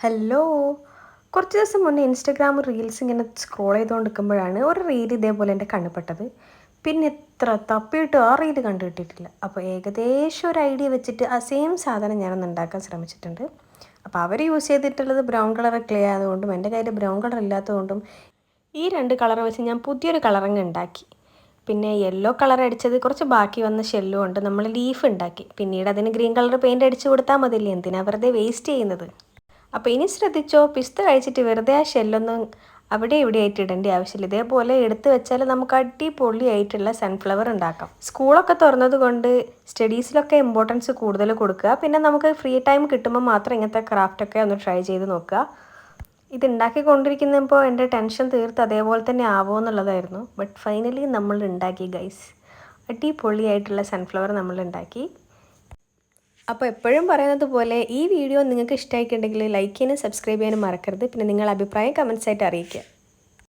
Hello. കുറച്ച് ദിവസം മുന്നേ ഇൻസ്റ്റഗ്രാം റീൽസ് ഇങ്ങനെ സ്ക്രോൾ ചെയ്തുകൊണ്ടിരിക്കുമ്പോഴാണ് ഒരു റീൽ ഇതേപോലെ എൻ്റെ കണ്ണുപെട്ടത്. പിന്നെ എത്ര തപ്പിയിട്ട് ആ റീൽ കണ്ടു കിട്ടിയിട്ടില്ല. അപ്പോൾ ഏകദേശം ഒരു ഐഡിയ വെച്ചിട്ട് ആ സെയിം സാധനം ഞാനൊന്ന് ഉണ്ടാക്കാൻ ശ്രമിച്ചിട്ടുണ്ട്. അപ്പോൾ അവർ യൂസ് ചെയ്തിട്ടുള്ളത് ബ്രൗൺ കളർ ക്ലേ ആയതുകൊണ്ടും എൻ്റെ കയ്യിൽ ബ്രൗൺ കളർ ഇല്ലാത്തതുകൊണ്ടും ഈ രണ്ട് കളർ വെച്ച് ഞാൻ പുതിയൊരു കളറങ്ങ് ഉണ്ടാക്കി. പിന്നെ യെല്ലോ കളർ അടിച്ചത് കുറച്ച് ബാക്കി വന്ന ഷെല്ലും കൊണ്ട് നമ്മൾ ലീഫ് ഉണ്ടാക്കി. പിന്നീട് അതിന് ഗ്രീൻ കളർ പെയിൻറ് അടിച്ച് കൊടുത്താൽ മതില്ലേ, എന്തിനാ വെറുതെ വേസ്റ്റ് ചെയ്യുന്നത്. അപ്പോൾ ഇനി ശ്രദ്ധിച്ചോ, പിസ്ത കഴിച്ചിട്ട് വെറുതെ ആ ഷെല്ലൊന്നും അവിടെ ഇവിടെ ആയിട്ട് ഇടേണ്ട ആവശ്യമില്ല. ഇതേപോലെ എടുത്ത് വെച്ചാൽ നമുക്ക് അടിപൊളിയായിട്ടുള്ള സൺഫ്ലവർ ഉണ്ടാക്കാം. സ്കൂളൊക്കെ തുറന്നത് കൊണ്ട് സ്റ്റഡീസിലൊക്കെ ഇമ്പോർട്ടൻസ് കൂടുതൽ കൊടുക്കുക. പിന്നെ നമുക്ക് ഫ്രീ ടൈം കിട്ടുമ്പോൾ മാത്രം ഇങ്ങനത്തെ ക്രാഫ്റ്റൊക്കെ ഒന്ന് ട്രൈ ചെയ്ത് നോക്കുക. ഇത് ഉണ്ടാക്കിക്കൊണ്ടിരിക്കുന്നപ്പോൾ എൻ്റെ ടെൻഷൻ തീർത്ത് അതേപോലെ തന്നെ ആവുമോ എന്നുള്ളതായിരുന്നു. ബട്ട് ഫൈനലി നമ്മൾ ഉണ്ടാക്കി ഗൈസ്. അടിപൊളിയായിട്ടുള്ള സൺഫ്ലവർ നമ്മൾ ഉണ്ടാക്കി. അപ്പോൾ എപ്പോഴും പറയുന്നത് പോലെ ഈ വീഡിയോ നിങ്ങൾക്ക് ഇഷ്ടമായിട്ടുണ്ടെങ്കിൽ ലൈക്ക് ചെയ്യാനും സബ്സ്ക്രൈബ് ചെയ്യാനും മറക്കരുത്. പിന്നെ നിങ്ങളുടെ അഭിപ്രായം കമൻസ് ആയിട്ട് അറിയിക്കുക.